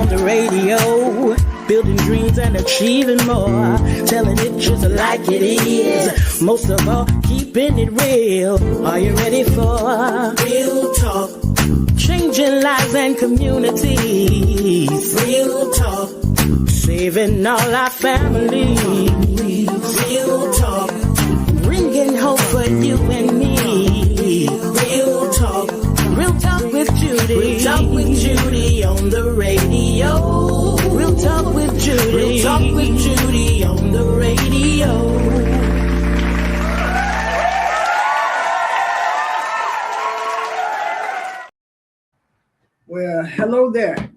the radio, building dreams and achieving more, telling it just like it is. Most of all, keeping it real. Are you ready for real talk? Changing lives and communities. Real talk. Saving all our families. Real talk. Bringing hope for you and me. Real talk. Real talk with Judy. Real talk with Judy on the radio. Real talk with Judy. Real talk with Judy on the radio. Well, hello there.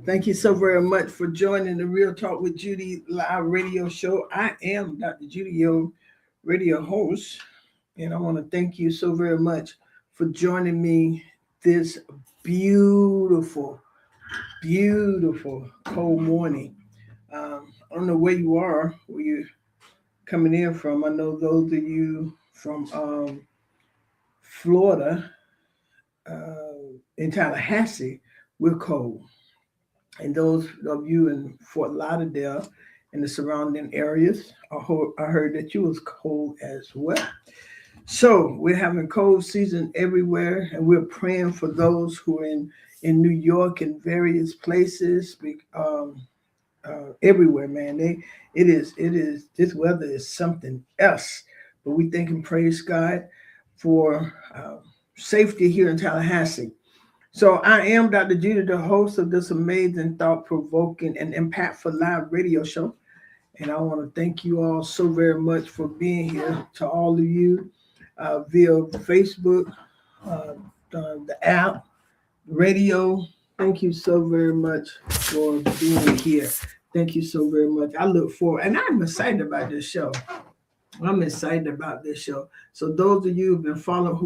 Thank you so very much for joining the Real Talk with Judy live radio show. I am Dr. Judy, your radio host, and I want to thank you so very much for joining me this beautiful cold morning. I don't know where you are, where you're coming in from. I know those of you from Florida, in Tallahassee, we're cold. And those of you in Fort Lauderdale and the surrounding areas, I heard that you was cold as well. So we're having cold season everywhere, and we're praying for those who are in New York and various places, everywhere, man. It is this weather is something else. But we thank and praise God for safety here in Tallahassee. So I am Dr. Judy, the host of this amazing, thought-provoking, and impactful live radio show. And I want to thank you all so very much for being here. To all of you via Facebook, the app, radio, thank you so very much for being here. Thank you so very much. I look forward, and I'm excited about this show. I'm excited about this show. So those of you who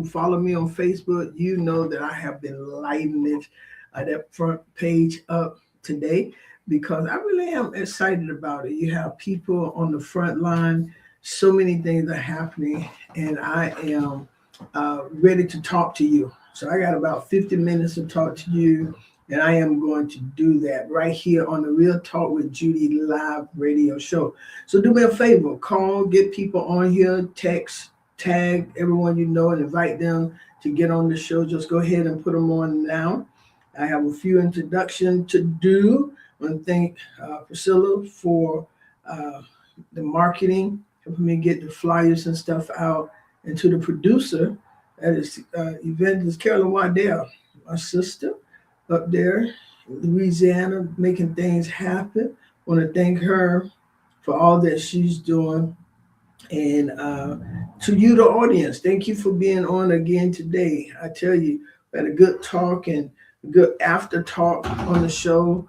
follow me on Facebook, you know that I have been lighting it, that front page up today, because I really am excited about it. You have people on the front line. So many things are happening, and I am ready to talk to you. So I got about 50 minutes to talk to you, and I am going to do that right here on the Real Talk with Judy live radio show. So do me a favor, call, get people on here, text, tag everyone you know, and invite them to get on the show. Just go ahead and put them on now. I have a few introductions to do. I want to thank Priscilla for the marketing, helping me get the flyers and stuff out, and to the producer, that is Evangelist Carolyn Waddell, my sister, up there in Louisiana, making things happen. I want to thank her for all that she's doing. And to you, the audience, thank you for being on again today. I tell you, we had a good talk and a good after talk on the show.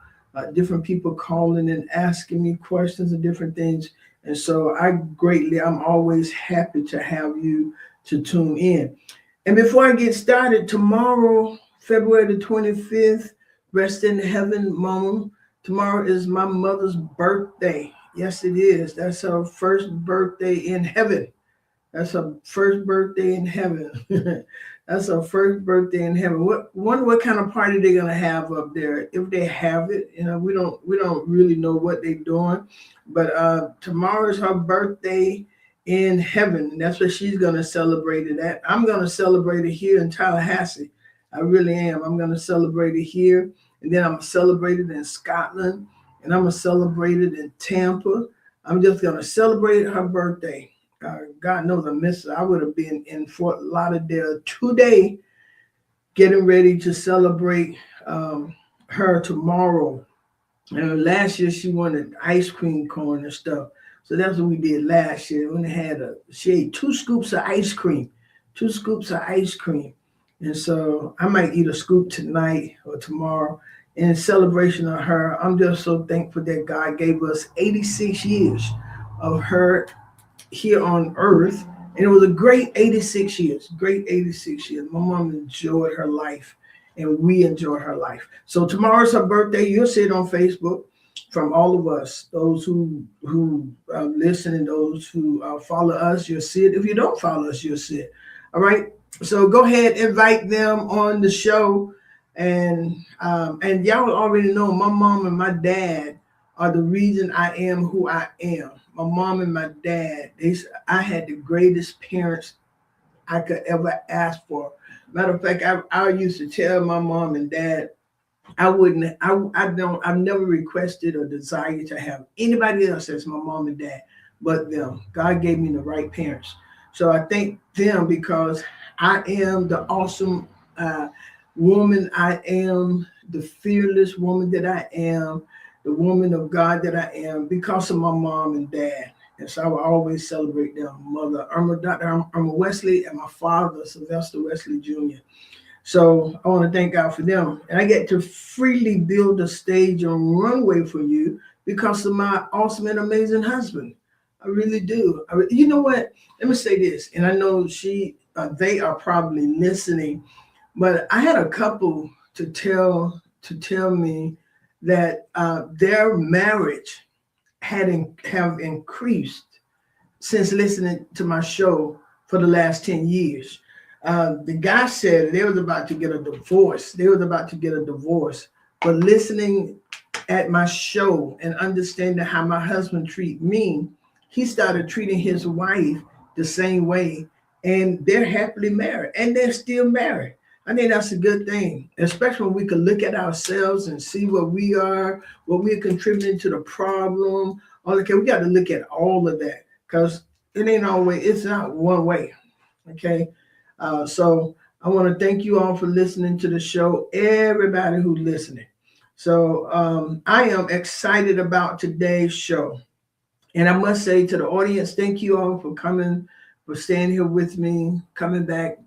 Different people calling and asking me questions and different things. And so I'm always happy to have you to tune in. And before I get started, tomorrow, February the 25th, rest in heaven, Mama. Tomorrow is my mother's birthday. Yes, it is. That's her first birthday in heaven. That's her first birthday in heaven. That's her first birthday in heaven. Wonder what kind of party they're gonna have up there. If they have it, we don't really know what they're doing. But tomorrow is her birthday in heaven, and that's what she's gonna celebrate it at. I'm gonna celebrate it here in Tallahassee. I really am. I'm going to celebrate it here, and then I'm going to celebrate it in Scotland, and I'm going to celebrate it in Tampa. I'm just going to celebrate her birthday. God knows I miss her. I would have been in Fort Lauderdale today getting ready to celebrate her tomorrow. And last year, she wanted ice cream cone and stuff. So that's what we did last year. She ate 2 scoops of ice cream. And so I might eat a scoop tonight or tomorrow in celebration of her. I'm just so thankful that God gave us 86 years of her here on earth. And it was a great 86 years. My mom enjoyed her life, and we enjoy her life. So tomorrow's her birthday. You'll see it on Facebook from all of us, those who listen and those who follow us. You'll see it. If you don't follow us, you'll see it. All right. So go ahead, invite them on the show, And y'all already know my mom and my dad are the reason I am who I am. My mom and my dad, I had the greatest parents I could ever ask for. Matter of fact, I used to tell my mom and dad I've never requested or desired to have anybody else as my mom and dad but them. God gave me the right parents. So I thank them because I am the awesome woman I am, the fearless woman that I am, the woman of God that I am because of my mom and dad. And so I will always celebrate them. Dr. Irma Wesley, and my father, Sylvester Wesley Jr. So I want to thank God for them. And I get to freely build a stage and runway for you because of my awesome and amazing husband. I really do. You know what? Let me say this. And I know they are probably listening, but I had a couple to tell me that their marriage have increased since listening to my show for the last 10 years. The guy said they was about to get a divorce. But listening at my show and understanding how my husband treat me, he started treating his wife the same way, and they're happily married, and they're still married. I think that's a good thing, especially when we can look at ourselves and see what we're contributing to the problem. Okay, we got to look at all of that because it's not one way. Okay. So I want to thank you all for listening to the show, everybody who's listening. So I am excited about today's show. And I must say to the audience, thank you all for coming, for staying here with me, coming back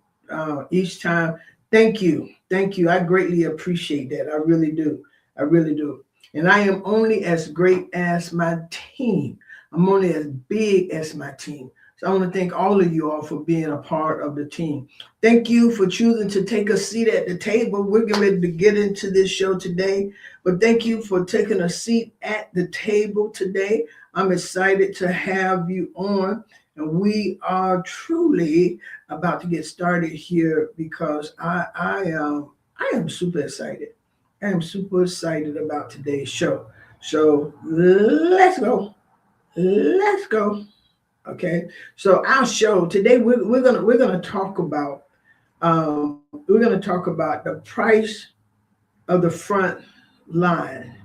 each time. Thank you. Thank you. I greatly appreciate that. I really do. I really do. And I am only as great as my team. I'm only as big as my team. So I want to thank all of you all for being a part of the team. Thank you for choosing to take a seat at the table. We're getting ready to get into this show today. But thank you for taking a seat at the table today. I'm excited to have you on. And we are truly about to get started here because I am super excited. I am super excited about today's show. So let's go. Let's go. Okay. So our show today, we're gonna talk about the price of the front line.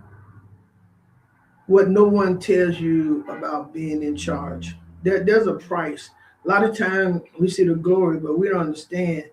What no one tells you about being in charge. There's a price. A lot of time we see the glory, but we don't understand,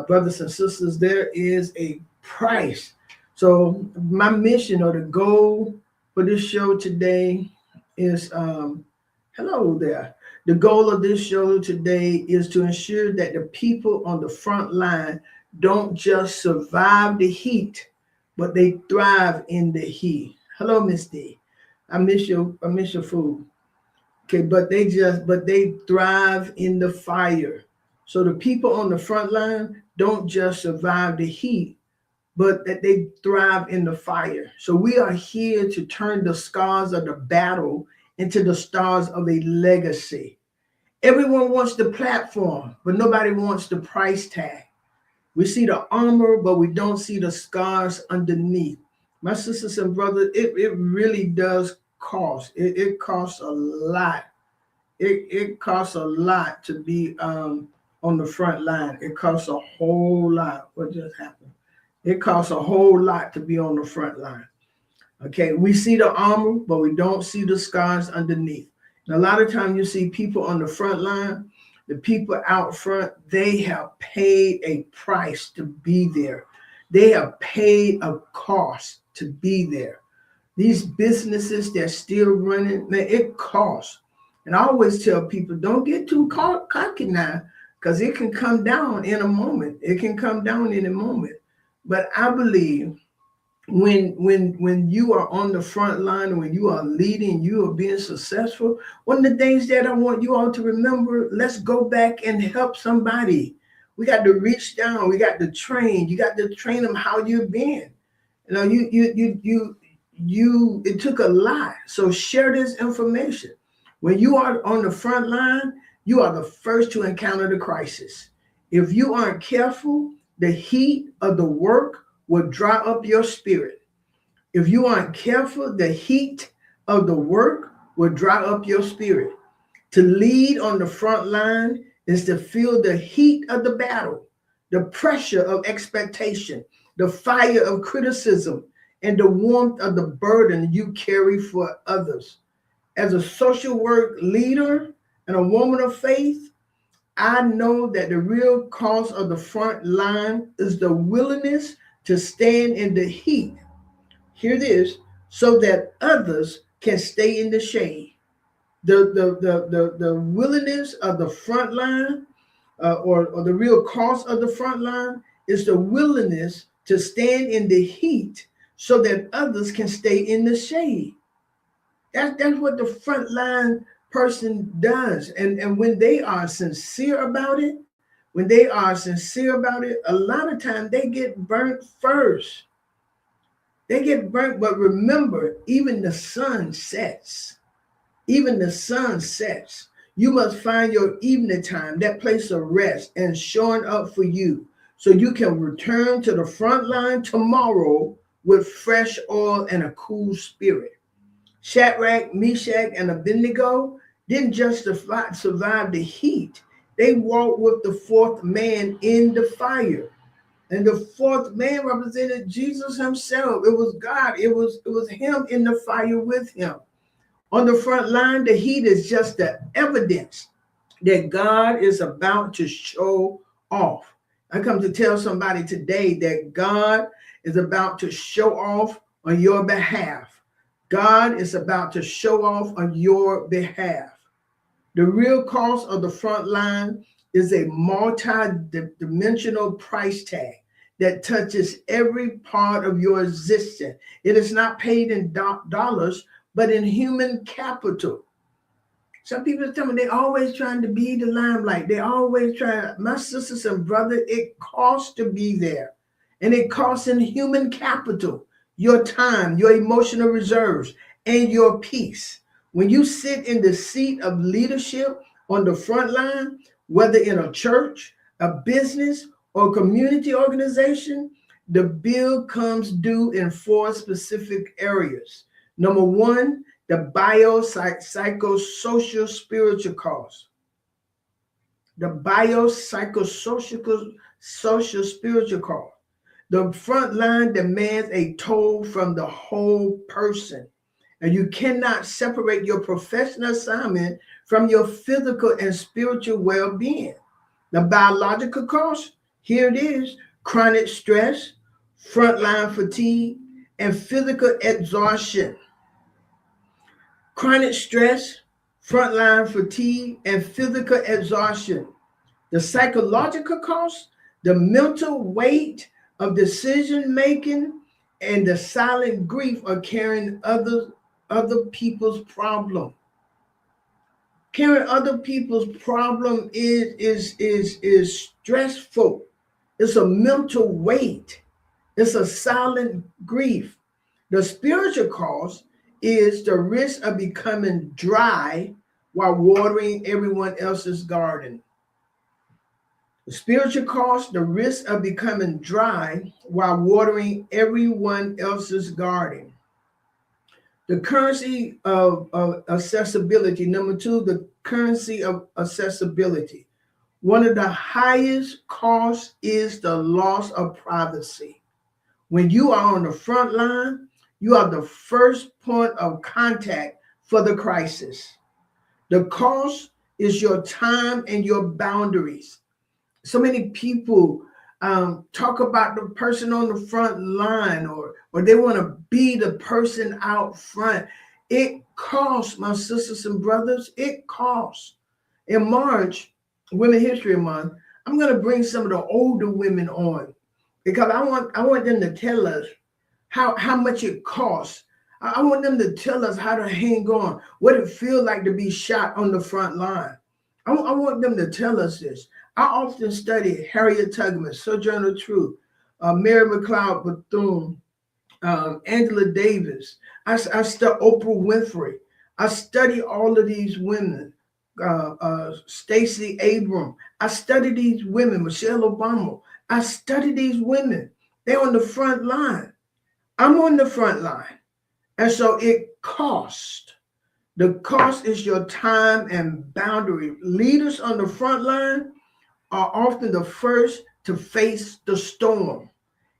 brothers and sisters. There is a price. So my mission or the goal for this show today is hello there. The goal of this show today is to ensure that the people on the front line don't just survive the heat, but they thrive in the heat. Hello, Miss D. I miss your food. Okay, but they thrive in the fire. So the people on the front line don't just survive the heat, but that they thrive in the fire. So we are here to turn the scars of the battle into the stars of a legacy. Everyone wants the platform, but nobody wants the price tag. We see the armor, but we don't see the scars underneath. My sisters and brothers, it really does cost. It costs a lot. It costs a lot to be on the front line. It costs a whole lot. What just happened? It costs a whole lot to be on the front line. Okay, we see the armor, but we don't see the scars underneath. And a lot of times you see people on the front line, the people out front, they have paid a price to be there. They have paid a cost to be there. These businesses that's still running, man, it costs. And I always tell people, don't get too cocky now, because it can come down in a moment. It can come down in a moment. But I believe when you are on the front line, when you are leading, you are being successful, one of the things that I want you all to remember, let's go back and help somebody. We got to reach down. We got to train. You got to train them how you've been. You know, it took a lot. So share this information. When you are on the front line, you are the first to encounter the crisis. If you aren't careful, the heat of the work will dry up your spirit. If you aren't careful, the heat of the work will dry up your spirit. To lead on the front line is to feel the heat of the battle, the pressure of expectation, the fire of criticism, and the warmth of the burden you carry for others. As a social work leader and a woman of faith, I know that the real cause of the front line is the willingness to stand in the heat. Hear this, so that others can stay in the shade. The willingness of the front line, or the real cause of the front line, is the willingness to stand in the heat so that others can stay in the shade. That's what the front line person does. And when they are sincere about it, a lot of times they get burnt first. They get burnt, but remember, even the sun sets. Even the sun sets. You must find your evening time, that place of rest and showing up for you, so you can return to the front line tomorrow with fresh oil and a cool spirit. Shadrach, Meshach, and Abednego didn't just survive the heat. They walked with the fourth man in the fire. And the fourth man represented Jesus himself. It was God. It was him in the fire with him. On the front line, the heat is just the evidence that God is about to show off. I come to tell somebody today that God is about to show off on your behalf. God is about to show off on your behalf. The real cost of the front line is a multi-dimensional price tag that touches every part of your existence. It is not paid in dollars, but in human capital. Some people tell me they're always trying to be the limelight. They always try. My sisters and brothers, it costs to be there. And it costs in human capital, your time, your emotional reserves, and your peace. When you sit in the seat of leadership on the front line, whether in a church, a business, or community organization, the bill comes due in 4 specific areas. Number 1, the biopsychosocial spiritual cost. The biopsychosocial social spiritual cost. The front line demands a toll from the whole person. And you cannot separate your professional assignment from your physical and spiritual well-being. The biological cost, here it is: chronic stress, frontline fatigue, and physical exhaustion. Chronic stress, frontline fatigue, and physical exhaustion. The psychological cost, the mental weight of decision making, and the silent grief of carrying other people's problem. Carrying other people's problem is stressful. It's a mental weight. It's a silent grief. The spiritual cost is the risk of becoming dry while watering everyone else's garden. The spiritual cost, the risk of becoming dry while watering everyone else's garden. The currency of accessibility. Number 2, the currency of accessibility. One of the highest costs is the loss of privacy. When you are on the front line, you are the first point of contact for the crisis. The cost is your time and your boundaries. So many people talk about the person on the front line, or they want to be the person out front. It costs, my sisters and brothers, it costs. In March, Women History Month, I'm going to bring some of the older women on, because I want them to tell us how much it costs. I want them to tell us how to hang on, what it feels like to be shot on the front line. I want them to tell us this. I often study Harriet Tubman, Sojourner Truth, Mary McLeod Bethune, Angela Davis. I study Oprah Winfrey. I study all of these women, Stacey Abrams. I study these women, Michelle Obama. I study these women, They're on the front line. I'm on the front line. And so it costs. The cost is your time and boundary. Leaders on the front line are often the first to face the storm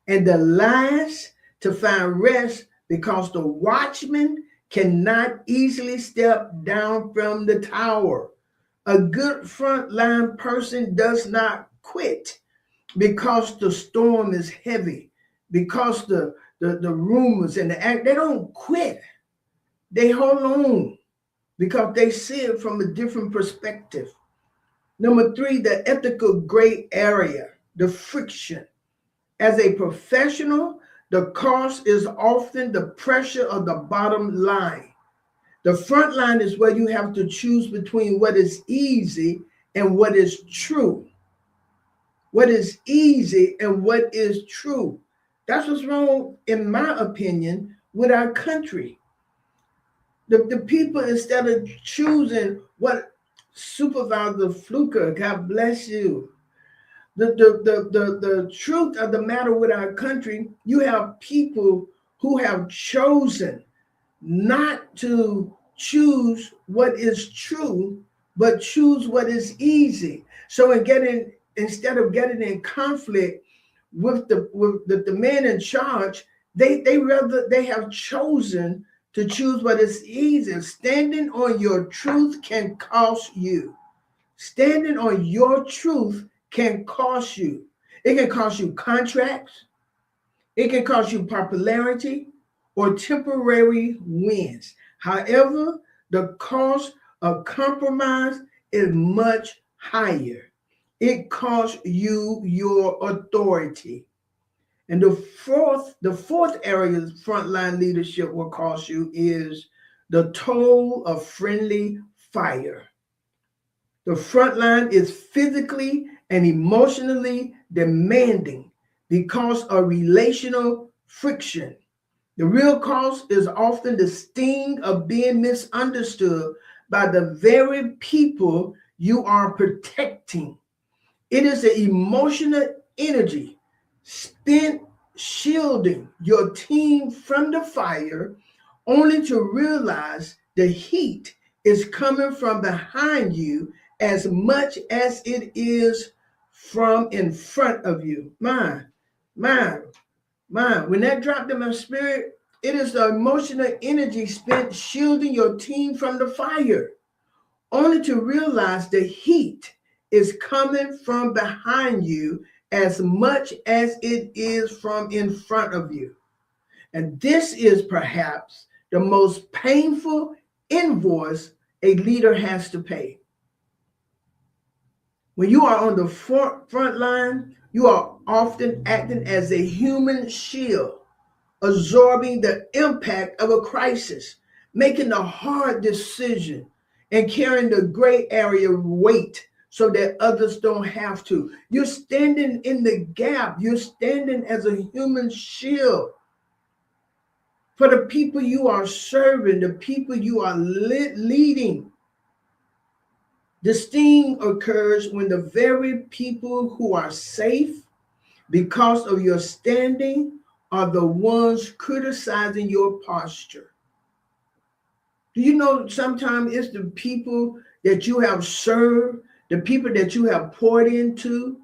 and the last to find rest because the watchman cannot easily step down from the tower. A good frontline person does not quit because the storm is heavy, because the rumors and the act, they don't quit. They hold on because they see it from a different perspective. Number 3, the ethical gray area, the friction. As a professional, the cost is often the pressure of the bottom line. The front line is where you have to choose between what is easy and what is true. What is easy and what is true. That's what's wrong, in my opinion, with our country. The people, instead of choosing what Supervisor Fluker, God bless you. The truth of the matter with our country, you have people who have chosen not to choose what is true, but choose what is easy. So instead of getting in conflict with the man in charge, they have chosen to choose what is easy. Standing on your truth can cost you. Standing on your truth can cost you. It can cost you contracts. It can cost you popularity or temporary wins. However, the cost of compromise is much higher. It costs you your authority. And the fourth area of frontline leadership will cost you is the toll of friendly fire. The front line is physically and emotionally demanding because of relational friction. The real cost is often the sting of being misunderstood by the very people you are protecting. It is the emotional energy spent shielding your team from the fire, only to realize the heat is coming from behind you as much as it is from in front of you. When that dropped in my spirit, it is the emotional energy spent shielding your team from the fire, only to realize the heat is coming from behind you as much as it is from in front of you. And this is perhaps the most painful invoice a leader has to pay. When you are on the front line, you are often acting as a human shield, absorbing the impact of a crisis, making the hard decision, and carrying the gray area weight so that others don't have to. You're standing in the gap. You're standing as a human shield for the people you are serving, the people you are leading. The sting occurs when the very people who are safe because of your standing are the ones criticizing your posture. Do you know sometimes it's the people that you have served, the people that you have poured into,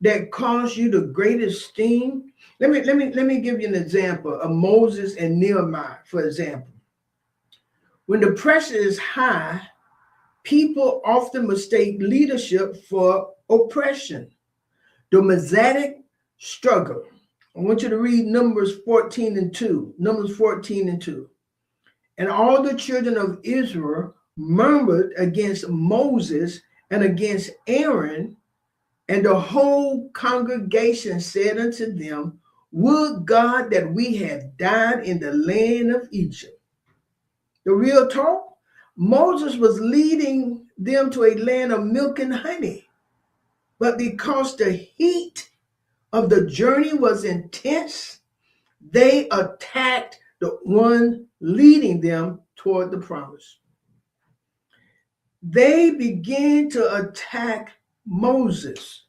that cause you the greatest sting? Let me give you an example of Moses and Nehemiah, for example. When the pressure is high, people often mistake leadership for oppression. The Mosaic struggle. I want you to read Numbers 14 and 2. Numbers 14 and 2. And all the children of Israel murmured against Moses and against Aaron, and the whole congregation said unto them, would God that we had died in the land of Egypt. The real talk, Moses was leading them to a land of milk and honey. But because the heat of the journey was intense, they attacked the one leading them toward the promise. They began to attack Moses.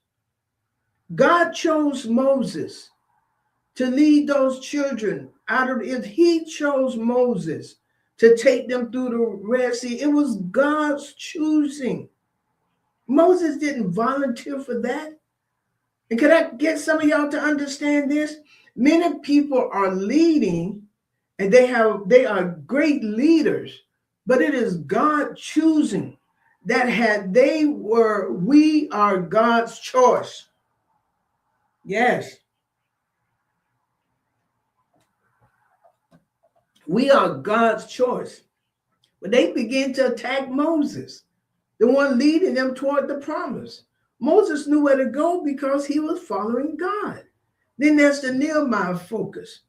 God chose Moses, to lead those children out of it. He chose Moses to take them through the Red Sea. It was God's choosing. Moses didn't volunteer for that. And could I get some of y'all to understand this? Many people are leading and they are great leaders, but it is God choosing that we are God's choice. Yes. We are God's choice. But they begin to attack Moses, the one leading them toward the promise. Moses knew where to go because he was following God. Then there's the Nehemiah focus.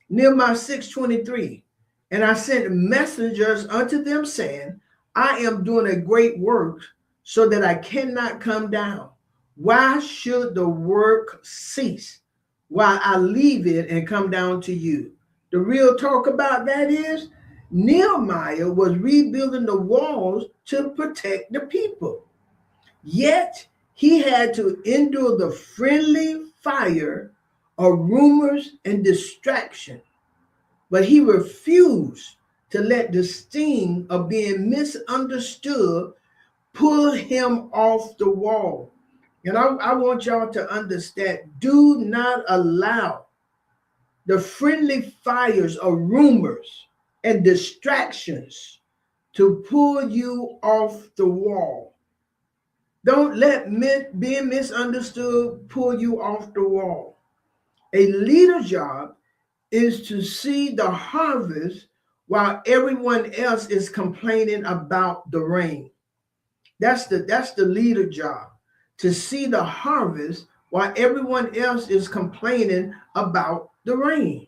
Nehemiah 6:23. And I sent messengers unto them saying, I am doing a great work so that I cannot come down. Why should the work cease while I leave it and come down to you? The real talk about that is Nehemiah was rebuilding the walls to protect the people. Yet he had to endure the friendly fire of rumors and distraction. But he refused to let the sting of being misunderstood pull him off the wall. And I want y'all to understand, do not allow the friendly fires of rumors and distractions to pull you off the wall. Don't let being misunderstood pull you off the wall. A leader's job is to see the harvest while everyone else is complaining about the rain. That's the leader job, to see the harvest while everyone else is complaining about the rain.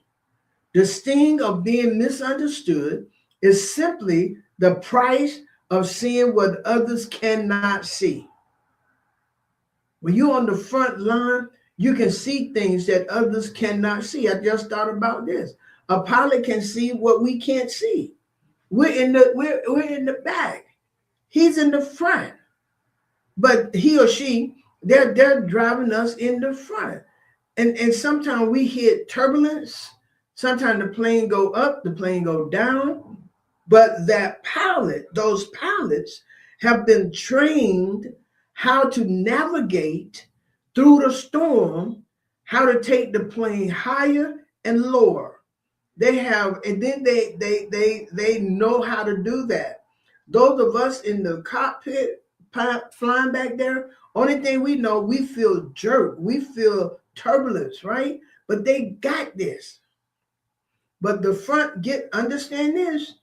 The sting of being misunderstood is simply the price of seeing what others cannot see. When you're on the front line, you can see things that others cannot see. I just thought about this. A pilot can see what we can't see. We're in the back. He's in the front. But he or she, they're driving us in the front. And sometimes we hit turbulence. Sometimes the plane go up, the plane go down. But those pilots have been trained how to navigate through the storm, how to take the plane higher and lower. They have, and then they know how to do that. Those of us in the cockpit flying back there, only thing we know, we feel jerk, we feel turbulence, right? But they got this. But the front, understand this,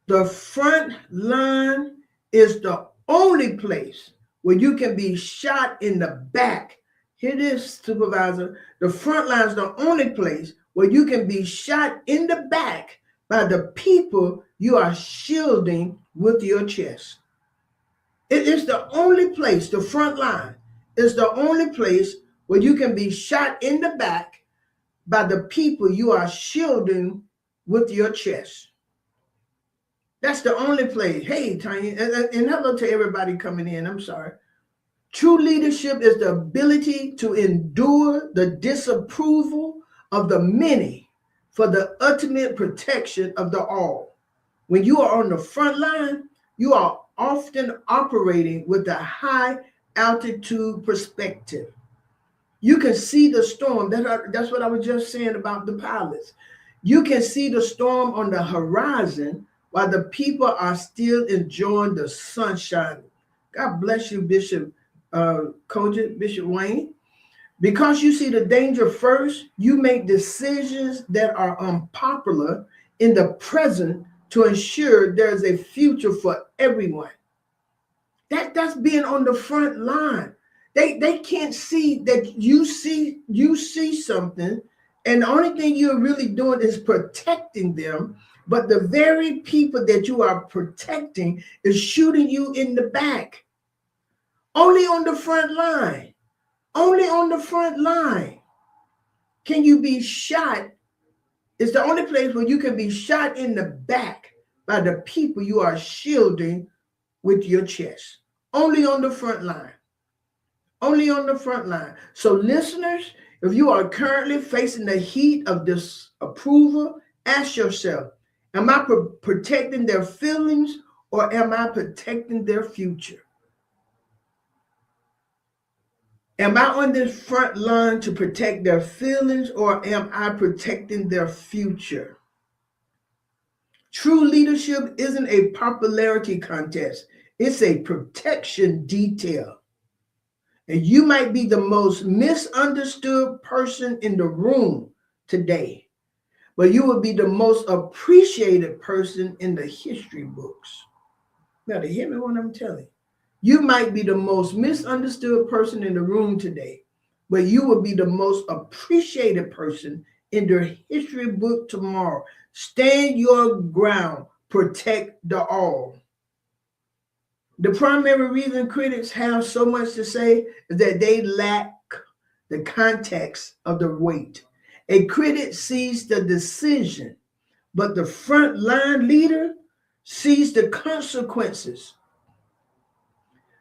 the front line is the only place where you can be shot in the back. Hear this, supervisor. The front line is the only place where you can be shot in the back by the people you are shielding with your chest. It is the only place, the front line is the only place where you can be shot in the back by the people you are shielding with your chest. That's the only place. Hey, Tanya, and hello to everybody coming in. I'm sorry. True leadership is the ability to endure the disapproval of the many for the ultimate protection of the all. When you are on the front line, you are often operating with a high altitude perspective. You can see the storm. That's what I was just saying about the pilots. You can see the storm on the horizon while the people are still enjoying the sunshine. God bless you, Bishop Kojit, Bishop Wayne. Because you see the danger first, you make decisions that are unpopular in the present to ensure there's a future for everyone. That's being on the front line. They can't see that you see something, and the only thing you're really doing is protecting them. But the very people that you are protecting is shooting you in the back. Only on the front line. Only on the front line can you be shot. It's the only place where you can be shot in the back by the people you are shielding with your chest. Only on the front line. Only on the front line. So listeners, If you are currently facing the heat of disapproval, ask yourself, am I protecting their feelings or am I protecting their future? Am I on this front line to protect their feelings or am I protecting their future? True leadership isn't a popularity contest. It's a protection detail. And you might be the most misunderstood person in the room today, but you will be the most appreciated person in the history books. Now, to hear me what I'm telling you. You might be the most misunderstood person in the room today, but you will be the most appreciated person in the history book tomorrow. Stand your ground, protect the all. The primary reason critics have so much to say is that they lack the context of the weight. A critic sees the decision, but the frontline leader sees the consequences.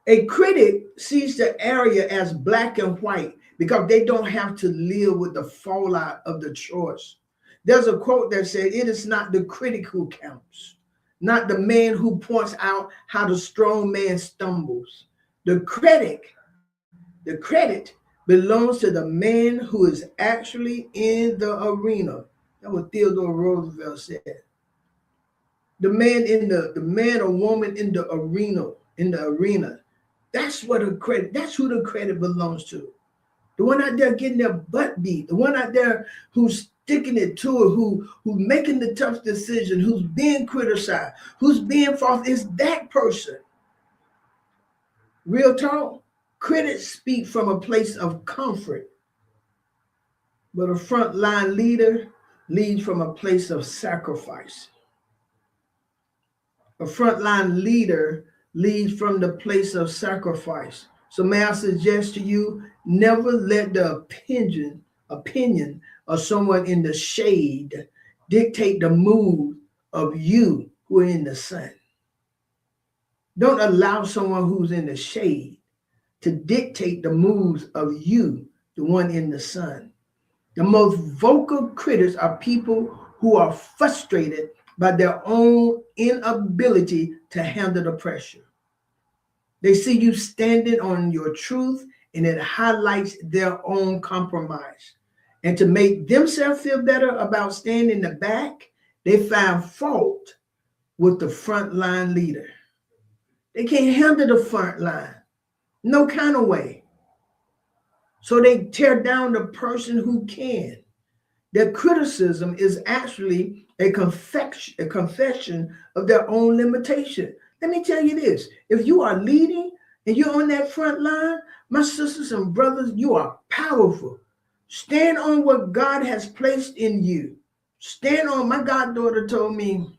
A critic sees the area as black and white because they don't have to live with the fallout of the choice. There's a quote that said, it is not the critic who counts, not the man who points out how the strong man stumbles. The credit belongs to the man who is actually in the arena. That's what Theodore Roosevelt said. The man or woman in the arena. That's who the credit belongs to. The one out there getting their butt beat, the one out there who's sticking it to it, who's making the tough decision, who's being criticized, who's being false, is that person. Real talk, critics speak from a place of comfort, but a frontline leader leads from a place of sacrifice. A frontline leader leads from the place of sacrifice. So may I suggest to you, never let the opinion of someone in the shade dictate the mood of you who are in the sun. Don't allow someone who's in the shade to dictate the moods of you, the one in the sun. The most vocal critics are people who are frustrated by their own inability to handle the pressure. They see you standing on your truth and it highlights their own compromise. And to make themselves feel better about staying in the back, they find fault with the frontline leader. They can't handle the front line, no kind of way. So they tear down the person who can. Their criticism is actually a confession of their own limitation. Let me tell you this. If you are leading and you're on that front line, my sisters and brothers, you are powerful. Stand on what God has placed in you. Stand on, my goddaughter told me,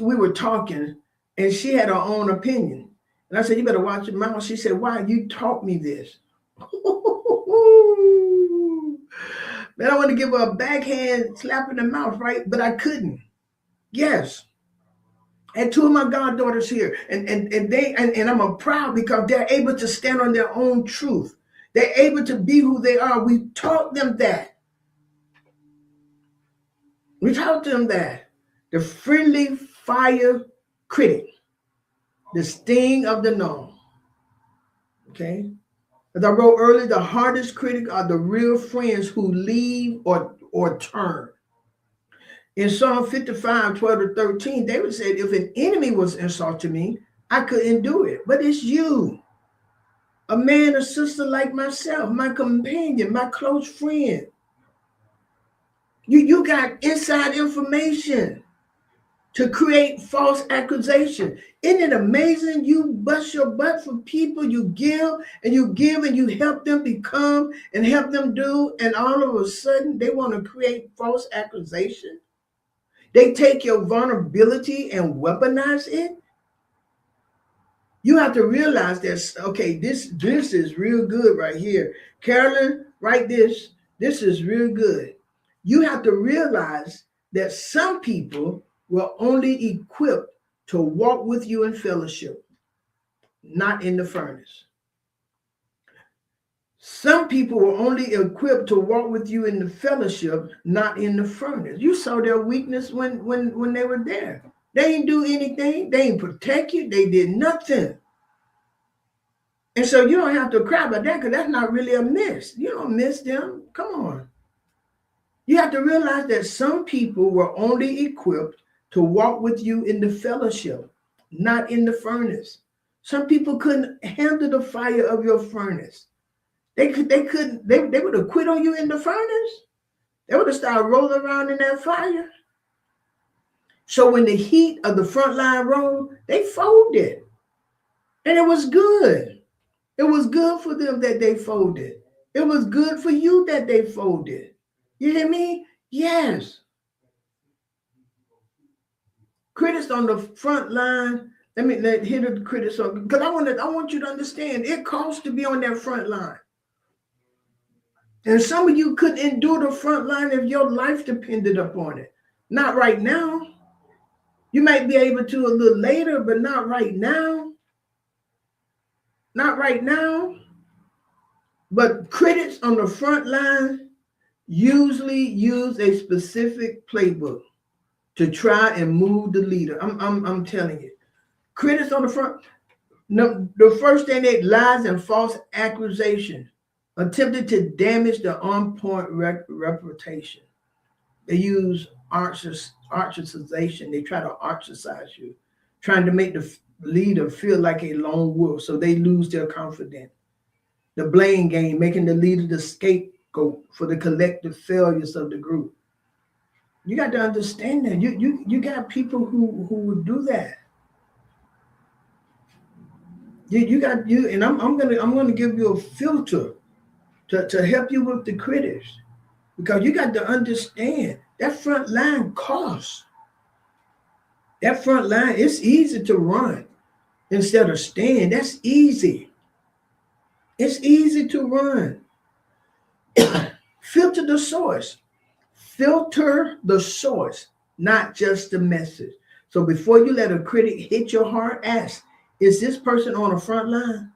we were talking and she had her own opinion. And I said, you better watch your mouth. She said, why? You taught me this. Man, I want to give her a backhand slap in the mouth, right? But I couldn't. Yes. And two of my goddaughters here, and I'm proud because they're able to stand on their own truth. They're able to be who they are. We taught them that. We taught them that. The friendly fire critic, the sting of the known. Okay? As I wrote earlier, the hardest critic are the real friends who leave or turn. In Psalm 55, 12 to 13, David said, if an enemy was insulting me, I couldn't do it. But it's you, a man or sister like myself, my companion, my close friend. You got inside information to create false accusation. Isn't it amazing? You bust your butt for people, you give and you help them become and help them do, and all of a sudden they want to create false accusation. They take your vulnerability and weaponize it. You have to realize that, okay, this is real good right here. Carolyn, write this. This is real good. You have to realize that some people will only equipped to walk with you in fellowship, not in the furnace. Some some people were only equipped to walk with you in the fellowship, not in the furnace. You saw their weakness when they were there. They didn't do anything. They didn't protect you. They did nothing. And so you don't have to cry about that, because that's not really a miss. You don't miss them. Come on. You have to realize that some people were only equipped to walk with you in the fellowship, not in the furnace. Some people couldn't handle the fire of your furnace. They would have quit on you in the furnace. They would have started rolling around in that fire. So when the heat of the frontline rolled, they folded. And it was good. It was good for them that they folded. It was good for you that they folded. You hear me? Yes. Critics on the front line. Let hit the critics on, because I want you to understand it costs to be on that front line. And some of you couldn't endure the front line if your life depended upon it. Not right now. You might be able to a little later, but not right now. Not right now. But critics on the front line usually use a specific playbook to try and move the leader. I'm telling you. Critics on the front, no, the first thing, they lies and false accusation, attempted to damage the on-point reputation. They use ostracization. They try to ostracize you, trying to make the leader feel like a lone wolf, so they lose their confidence. The blame game, making the leader the scapegoat for the collective failures of the group. You got to understand that. You got people who would do that. And I'm gonna give you a filter to help you with the critics, because you got to understand that front line costs. That front line, it's easy to run instead of stand. That's easy. It's easy to run. Filter the source. Filter the source, not just the message. So before you let a critic hit your heart, ask, is this person on the front line?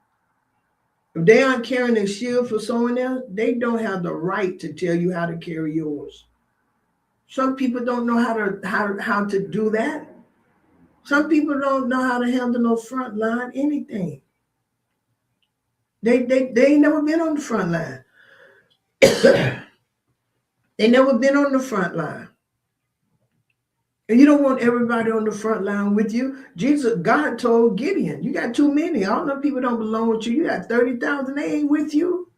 If they aren't carrying a shield for someone else, they don't have the right to tell you how to carry yours. Some people don't know how to do that. Some people don't know how to handle no front line anything. They ain't never been on the front line. They never been on the front line. And you don't want everybody on the front line with you. God told Gideon, you got too many. All them people don't belong with you. You got 30,000, they ain't with you.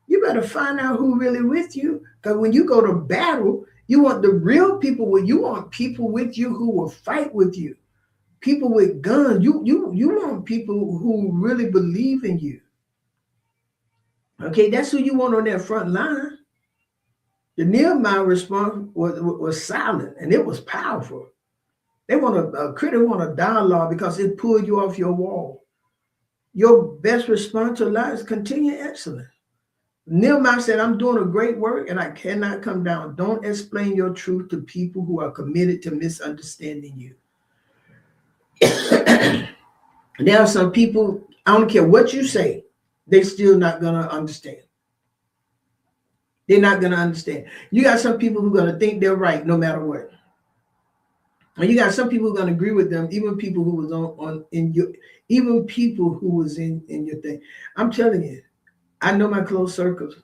You better find out who really with you. Because when you go to battle, you want the real people with you. Want people with you who will fight with you. People with guns. You want people who really believe in you. Okay, that's who you want on that front line. The Nehemiah response was silent, and it was powerful. They want a critic want a dialogue because it pulled you off your wall. Your best response to life is continue excellence. Nehemiah said, I'm doing a great work and I cannot come down. Don't explain your truth to people who are committed to misunderstanding you. There are some people, I don't care what you say, they're still not going to understand. They're not going to understand. You got some people who are going to think they're right no matter what. And you got some people who are going to agree with them, even people who was even people who was in your thing. I'm telling you, I know my close circles.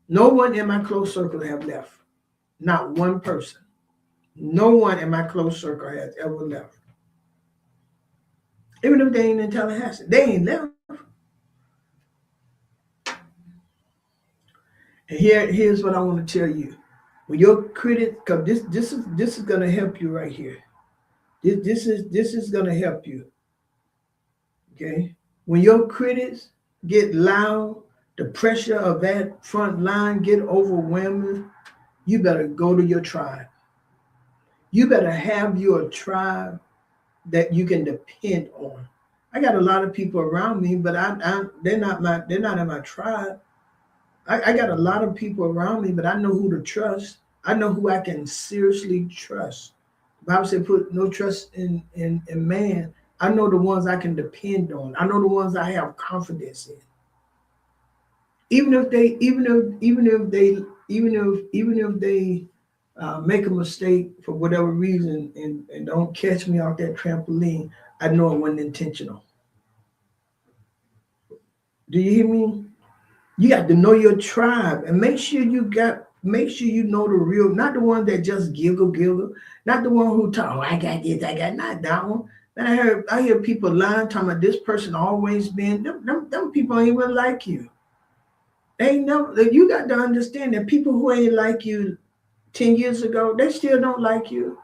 No one in my close circle have left. Not one person. No one in my close circle has ever left. Even if they ain't in Tallahassee, they ain't left. And here's what I want to tell you. When your critic, because this is going to help you right here. This is going to help you. Okay? When your critics get loud, the pressure of that front line get overwhelming, you better go to your tribe. You better have your tribe that you can depend on. I got a lot of people around me, but they're not in my tribe. I got a lot of people around me, but I know who to trust. I know who I can seriously trust. The Bible said, put no trust in man. I know the ones I can depend on. I know the ones I have confidence in. Even if they, even if they make a mistake for whatever reason and don't catch me off that trampoline, I know it wasn't intentional. Do you hear me? You got to know your tribe and make sure you know the real, not the one that just giggle, not the one who talk, oh, I got this, I got not that one. And I hear people lying, talking about this person always been, them people ain't even like you. They ain't never, you got to understand that people who ain't like you 10 years ago, they still don't like you.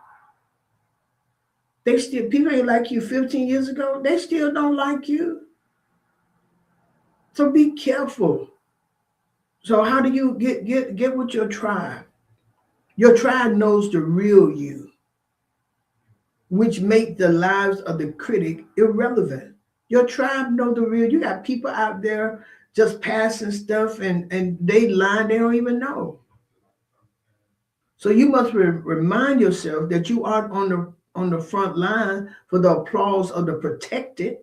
They still, people ain't like you 15 years ago, they still don't like you. So be careful. So how do you get with your tribe? Your tribe knows the real you, which make the lives of the critic irrelevant. Your tribe know the real. You got people out there just passing stuff and they lying, they don't even know. So you must remind yourself that you aren't on the front line for the applause of the protected.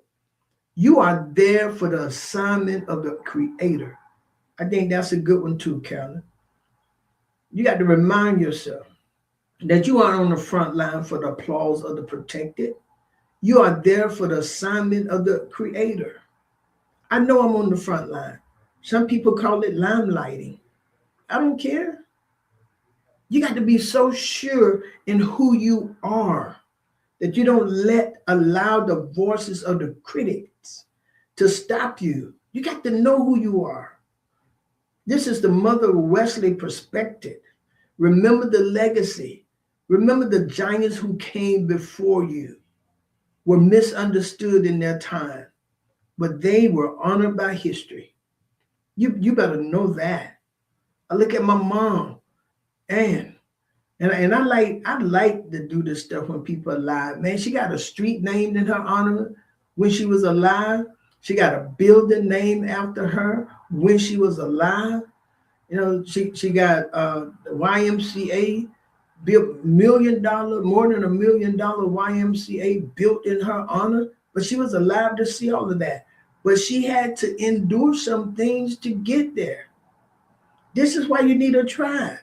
You are there for the assignment of the creator. I think that's a good one too, Carolyn. You got to remind yourself that you aren't on the front line for the applause of the protected. You are there for the assignment of the creator. I know I'm on the front line. Some people call it limelighting. I don't care. You got to be so sure in who you are that you don't allow the voices of the critics to stop you. You got to know who you are. This is the Mother Wesley perspective. Remember the legacy. Remember the giants who came before you were misunderstood in their time, but they were honored by history. You better know that. I look at my mom, and I like to do this stuff when people are alive. Man, she got a street named in her honor when she was alive. She got a building named after her when she was alive. You know, she got the YMCA built more than $1 million YMCA built in her honor, but she was alive to see all of that. But she had to endure some things to get there. This is why you need a tribe.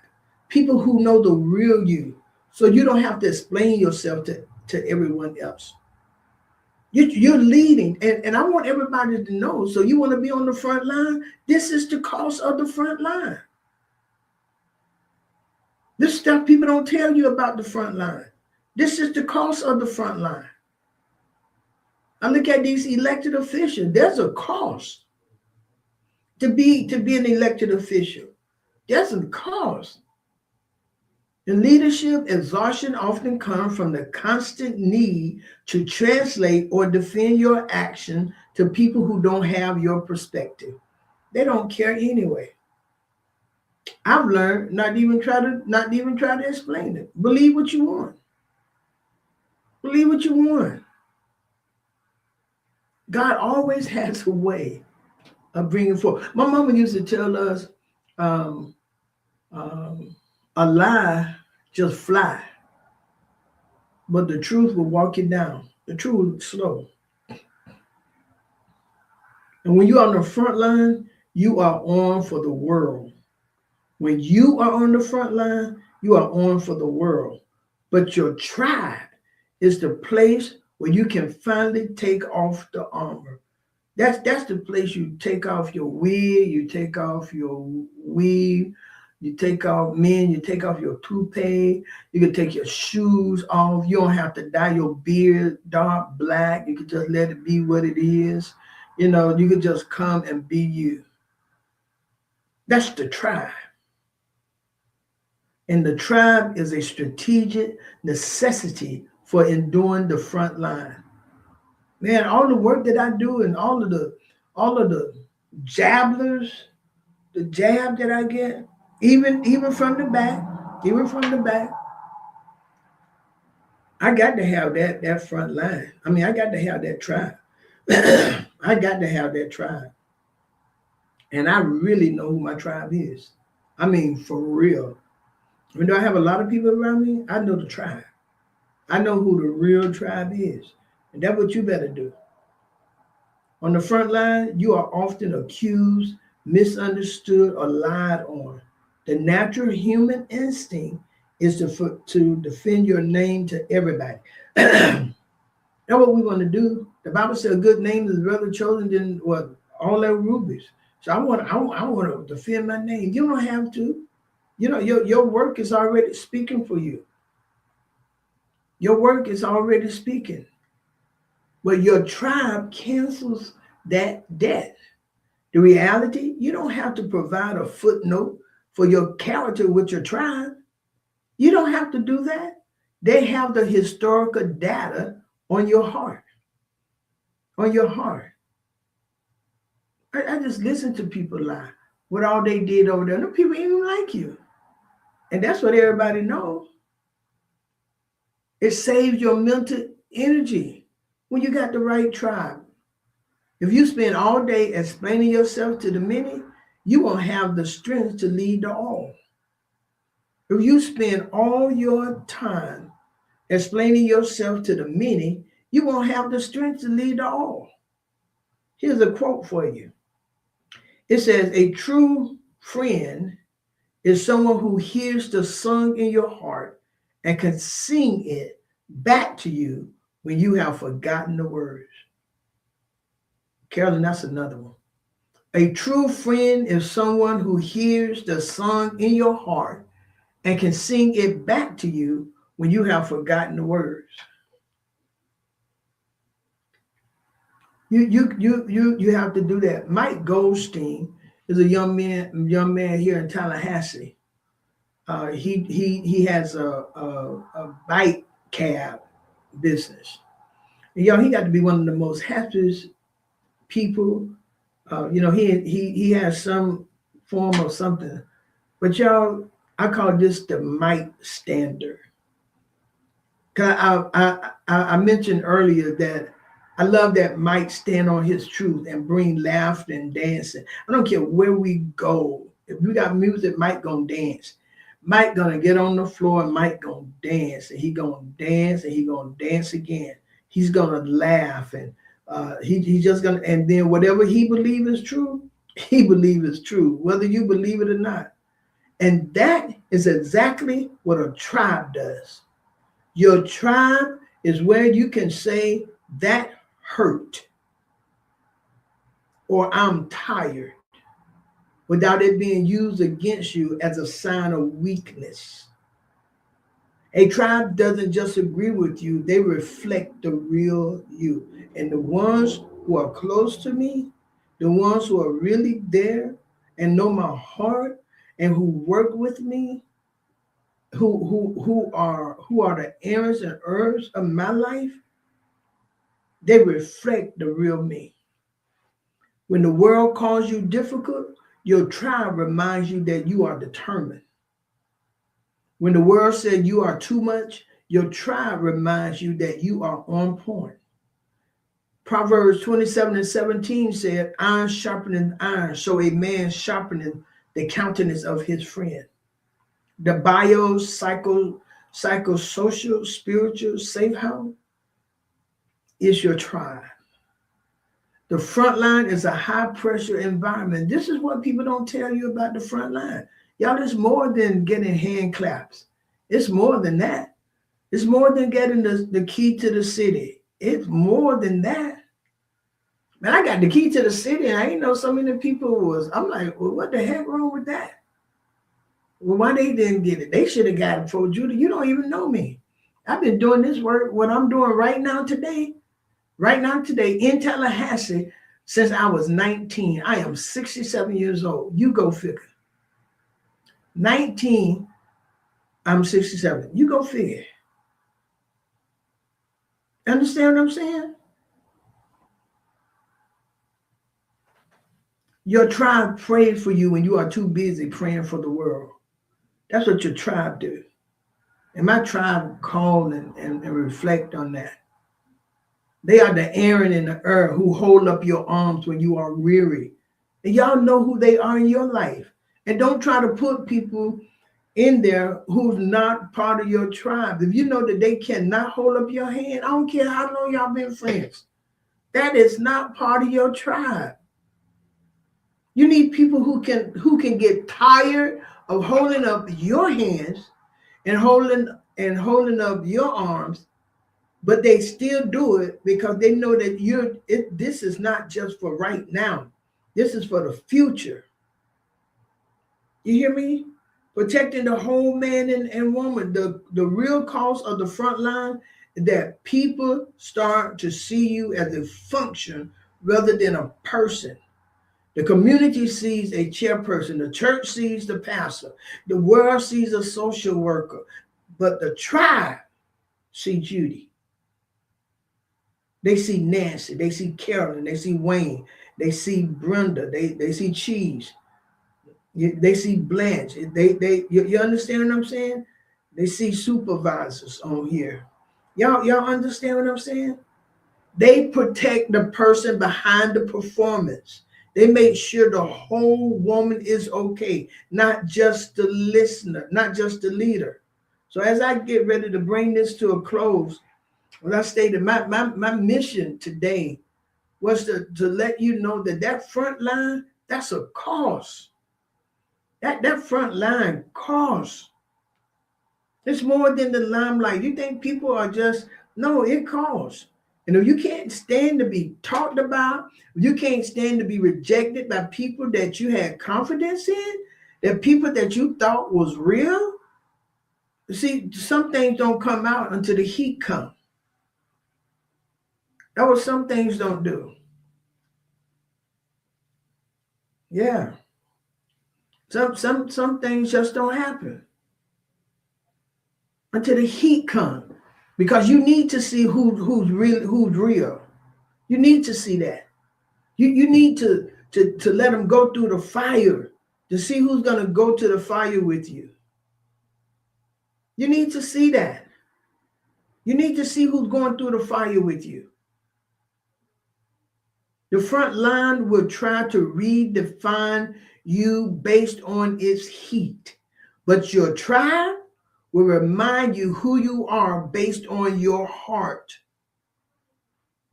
People who know the real you. So you don't have to explain yourself to everyone else. You're leading, and I want everybody to know. So you want to be on the front line? This is the cost of the front line. This stuff people don't tell you about the front line. This is the cost of the front line. I look at these elected officials. There's a cost to be an elected official. There's a cost. In leadership, exhaustion often comes from the constant need to translate or defend your action to people who don't have your perspective. They don't care anyway. I've learned not even try to explain it. Believe what you want. Believe what you want. God always has a way of bringing forth. My mama used to tell us, a lie just fly, but the truth will walk you down. The truth is slow. And when you're on the front line, you are on for the world. When you are on the front line, you are on for the world. But your tribe is the place where you can finally take off the armor. That's the place you take off your wig, you take off your weave, you take off you take off your toupee, you can take your shoes off. You don't have to dye your beard dark black. You can just let it be what it is. You know, you can just come and be you. That's the tribe. And the tribe is a strategic necessity for enduring the front line. Man, all the work that I do and all of the jabblers, the jab that I get, even from the back, I got to have that front line. I mean, I got to have that tribe. I got to have that tribe. And I really know who my tribe is. I mean, for real. Even though I have a lot of people around me, I know the tribe. I know who the real tribe is. And that's what you better do. On the front line, you are often accused misunderstood, or lied on. The natural human instinct is to defend your name to everybody. That's what we want to do. The Bible says a good name is rather chosen than what all their rubies. So I want to defend my name. You don't have to. You know, your work is already speaking for you. Your work is already speaking. But your tribe cancels that debt. The reality, you don't have to provide a footnote for your character with your tribe. You don't have to do that. They have the historical data on your heart. On your heart. I just listen to people lie. What all they did over there. No, people even like you. And that's what everybody knows. It saves your mental energy when you got the right tribe. If you spend all day explaining yourself to the many, you won't have the strength to lead the all. If you spend all your time explaining yourself to the many, you won't have the strength to lead the all. Here's a quote for you. It says, a true friend is someone who hears the song in your heart and can sing it back to you when you have forgotten the words. Carolyn, that's another one. A true friend is someone who hears the song in your heart and can sing it back to you when you have forgotten the words. You have to do that. Mike Goldstein is a young man here in Tallahassee. He has a bike cab business. And y'all, he got to be one of the most happiest people. He has some form of something, but y'all, I call this the Mike standard. I mentioned earlier that I love that Mike stand on his truth and bring laughter and dancing. I don't care where we go. If we got music, Mike gonna dance. Mike gonna get on the floor and Mike gonna dance, and he gonna dance and he gonna dance again. He's gonna laugh and he's just gonna, and then whatever he believes is true, he believes is true, whether you believe it or not. And that is exactly what a tribe does. Your tribe is where you can say that hurt or I'm tired without it being used against you as a sign of weakness. A tribe doesn't just agree with you, they reflect the real you. And the ones who are close to me, the ones who are really there and know my heart and who work with me, who are the Aarons and Urs of my life, they reflect the real me. When the world calls you difficult, your tribe reminds you that you are determined. When the world said you are too much, your tribe reminds you that you are on point. Proverbs 27:17 said, iron sharpening iron, so a man sharpening the countenance of his friend. The psychosocial, spiritual safe house is your tribe. The front line is a high pressure environment. This is what people don't tell you about the front line. Y'all, it's more than getting hand claps. It's more than that. It's more than getting the key to the city. It's more than that. Man, I got the key to the city and I didn't know so many people was, I'm like, well, what the heck wrong with that? Well, why they didn't get it? They should have got it before Judah. You don't even know me. I've been doing this work, what I'm doing right now today in Tallahassee since I was 19. I am 67 years old. You go figure. 19, I'm 67. You go figure. Understand what I'm saying? Your tribe prays for you when you are too busy praying for the world. That's what your tribe do. And my tribe call and reflect on that. They are the Aaron and the Ur who hold up your arms when you are weary. And y'all know who they are in your life. And don't try to put people in there who's not part of your tribe. If you know that they cannot hold up your hand, I don't care how long y'all been friends. That is not part of your tribe. You need people who can get tired of holding up your hands and holding up your arms, but they still do it because they know that this is not just for right now. This is for the future. You hear me? Protecting the whole man and woman. The real cost of the front line is that people start to see you as a function rather than a person. The community sees a chairperson. The church sees the pastor. The world sees a social worker. But the tribe see Judy. They see Nancy. They see Carolyn. They see Wayne. They see Brenda. They see Cheese. They see Blanche. You understand what I'm saying? They see supervisors on here. Y'all understand what I'm saying? They protect the person behind the performance. They make sure the whole woman is okay, not just the listener, not just the leader. So as I get ready to bring this to a close, when I stated my mission today was to let you know that front line, that's a cost. That front line costs. It's more than the limelight. You think people are just, no, it costs. And if you can't stand to be talked about, if you can't stand to be rejected by people that you had confidence in, that people that you thought was real, see, some things don't come out until the heat comes. That's what some things don't do. Yeah. Some things just don't happen until the heat comes, because you need to see who's real. You need to see that. You need to let them go through the fire to see who's going to go to the fire with you. You need to see that. You need to see who's going through the fire with you. The front line will try to redefine you based on its heat, but your tribe will remind you who you are based on your heart.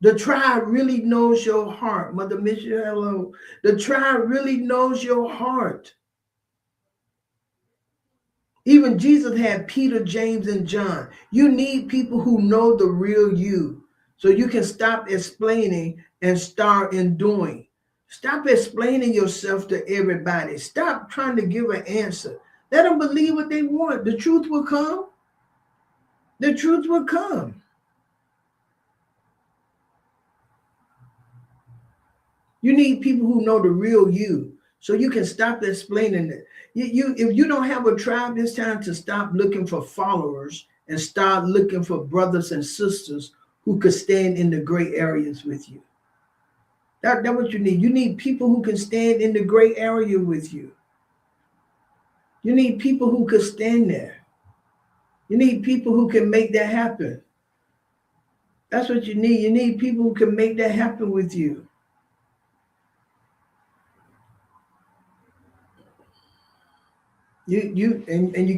The tribe really knows your heart. Mother Michelle, hello. The tribe really knows your heart. Even Jesus had Peter, James, and John. You need people who know the real you so you can stop explaining and start in doing. Stop explaining yourself to everybody. Stop trying to give an answer. Let them believe what they want. The truth will come. The truth will come. You need people who know the real you so you can stop explaining it. If you don't have a tribe, it's time to stop looking for followers and start looking for brothers and sisters who could stand in the gray areas with you. That's what you need. You need people who can stand in the gray area with you. You need people who could stand there. You need people who can make that happen. That's what you need. You need people who can make that happen with you. You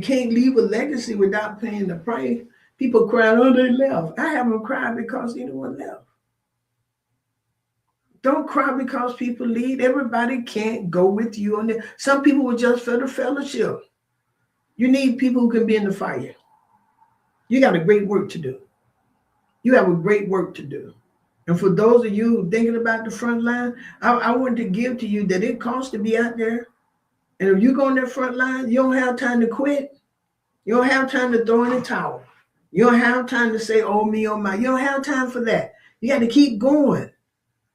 can't leave a legacy without paying the price. People crying, oh, they left. I haven't cried because anyone left. Don't cry because people leave. Everybody can't go with you on there. Some people were just for the fellowship. You need people who can be in the fire. You got a great work to do. You have a great work to do. And for those of you thinking about the front line, I want to give to you that it costs to be out there. And if you go on that front line, you don't have time to quit. You don't have time to throw in the towel. You don't have time to say, oh, me, oh, my. You don't have time for that. You got to keep going.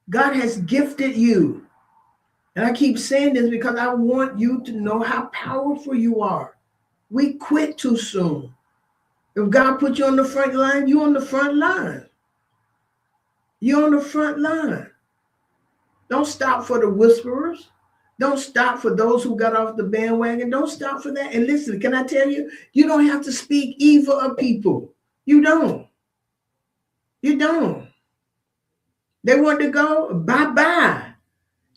God has gifted you. And I keep saying this because I want you to know how powerful you are. We quit too soon. If God put you on the front line, you're on the front line. You're on the front line. Don't stop for the whisperers. Don't stop for those who got off the bandwagon. Don't stop for that. And listen, can I tell you, you don't have to speak evil of people. You don't. You don't. They want to go, bye-bye.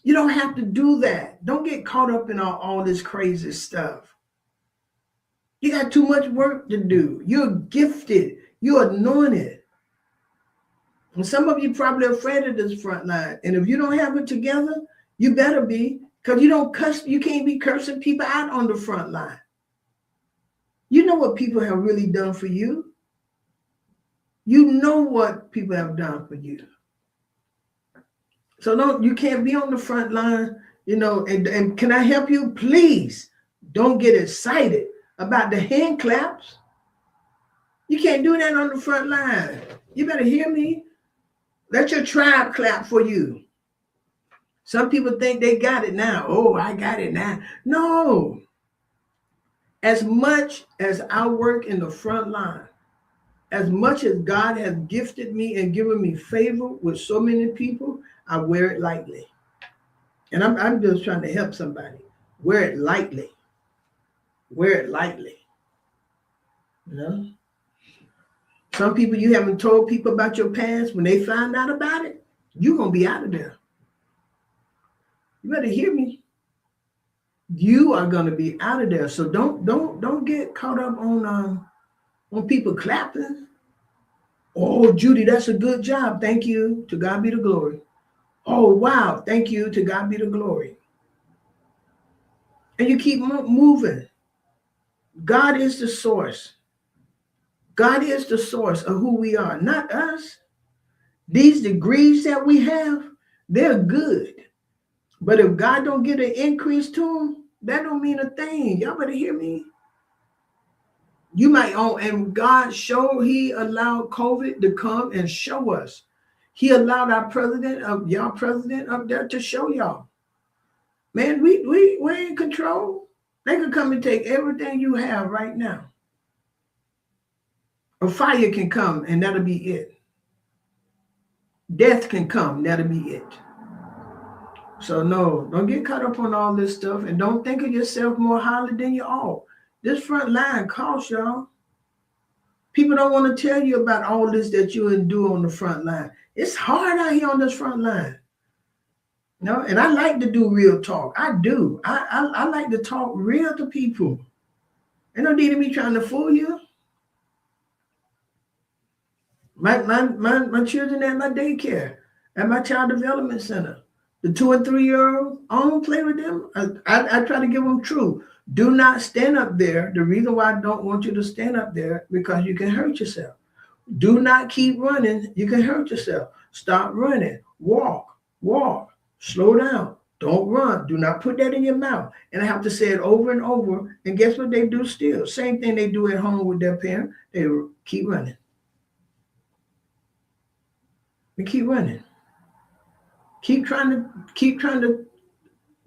You don't have to do that. Don't get caught up in all this crazy stuff. You got too much work to do. You're gifted. You're anointed. And some of you probably afraid of this front line. And if you don't have it together, you better be. Because you don't cuss, you can't be cursing people out on the front line. You know what people have really done for you. You know what people have done for you. So you can't be on the front line, and can I help you? Please don't get excited about the hand claps. You can't do that on the front line. You better hear me. Let your tribe clap for you. Some people think they got it now. Oh, I got it now. No. As much as I work in the front line, as much as God has gifted me and given me favor with so many people, I wear it lightly. And I'm just trying to help somebody. Wear it lightly. Wear it lightly. Some people, you haven't told people about your past. When they find out about it, you're going to be out of there. You better hear me. You are going to be out of there. So don't get caught up on people clapping. Oh, Judy, that's a good job. Thank you. To God be the glory. Oh, wow. Thank you. To God be the glory. And you keep moving. God is the source. God is the source of who we are, not us. These degrees that we have, they're good. But if God don't get an increase to them, that don't mean a thing. Y'all better hear me. You might and God he allowed COVID to come and show us. He allowed our president up there to show y'all. Man, we in control. They can come and take everything you have right now. A fire can come and that'll be it. Death can come, that'll be it. So no, don't get caught up on all this stuff and don't think of yourself more highly than you are. This front line costs y'all. People don't want to tell you about all this that you endure on the front line. It's hard out here on this front line. And I like to do real talk. I do. I like to talk real to people. Ain't no need of me trying to fool you. My children at my daycare, at my child development center, the 2 and 3 year-olds, I don't play with them. I try to give them truth. Do not stand up there. The reason why I don't want you to stand up there, because you can hurt yourself. Do not keep running. You can hurt yourself. Stop running. Walk. Slow down. Don't run. Do not put that in your mouth. And I have to say it over and over. And guess what they do still? Same thing they do at home with their parent. They keep running. They keep running. Keep trying to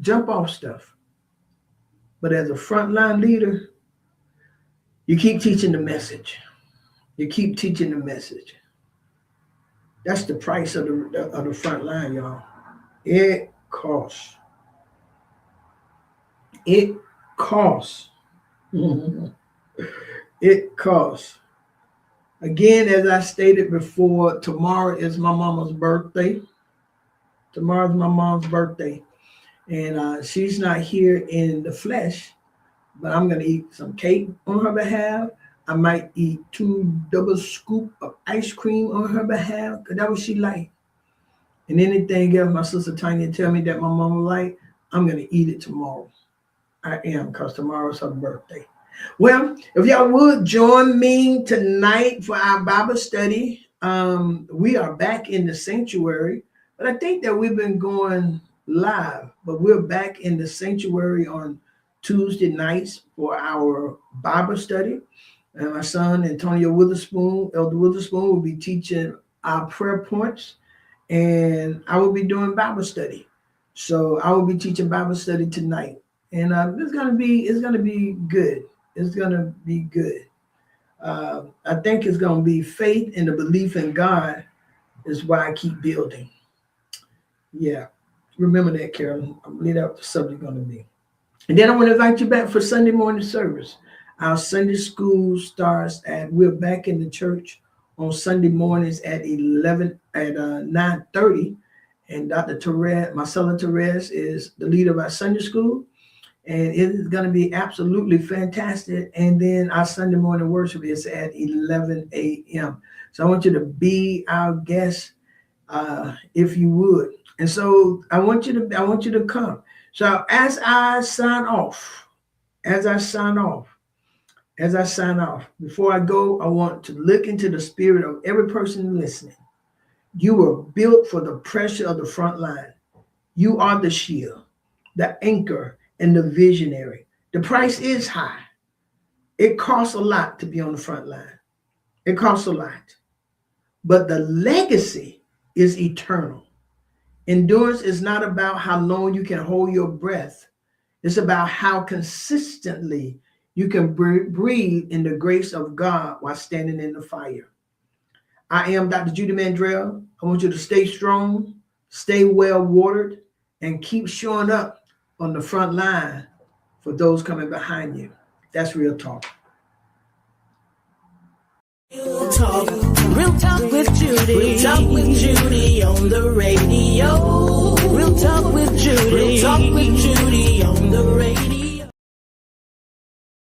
jump off stuff. But as a frontline leader, you keep teaching the message. You keep teaching the message. That's the price of the front line, y'all. It costs. It costs. It costs. Again, as I stated before, tomorrow is my mama's birthday. Tomorrow's my mom's birthday. And she's not here in the flesh, but I'm going to eat some cake on her behalf. I might eat 2 double scoop of ice cream on her behalf, because that's what she like. And anything else my sister Tanya tell me that my mama like, I'm going to eat it tomorrow. I am, because tomorrow's her birthday. Well, if y'all would join me tonight for our Bible study. We are back in the sanctuary, but I think that we've been going live, but we're back in the sanctuary on Tuesday nights for our Bible study. And my son, Antonio Witherspoon, Elder Witherspoon, will be teaching our prayer points, and I will be doing Bible study. So I will be teaching Bible study tonight, and it's gonna be good. It's gonna be good. I think it's gonna be faith and the belief in God is why I keep building. Yeah, remember that, Carolyn. I believe that's what the subject gonna be. And then I want to invite you back for Sunday morning service. Our Sunday school starts we're back in the church on Sunday mornings at 9:30. And Dr. Therese, Marcella Therese, is the leader of our Sunday school. And it is going to be absolutely fantastic. And then our Sunday morning worship is at 11 a.m. So I want you to be our guest, if you would. And so I want you to come. So as I sign off, before I go, I want to look into the spirit of every person listening. You were built for the pressure of the front line. You are the shield, the anchor, and the visionary. The price is high. It costs a lot to be on the front line. It costs a lot. But the legacy is eternal. Endurance is not about how long you can hold your breath. It's about how consistently you can breathe in the grace of God while standing in the fire. I am Dr. Judy Mandrell. I want you to stay strong, stay well watered, and keep showing up on the front line for those coming behind you. That's real talk. Real talk with Judy. Real talk with Judy on the radio. Real talk with Judy. Real talk with Judy on the radio.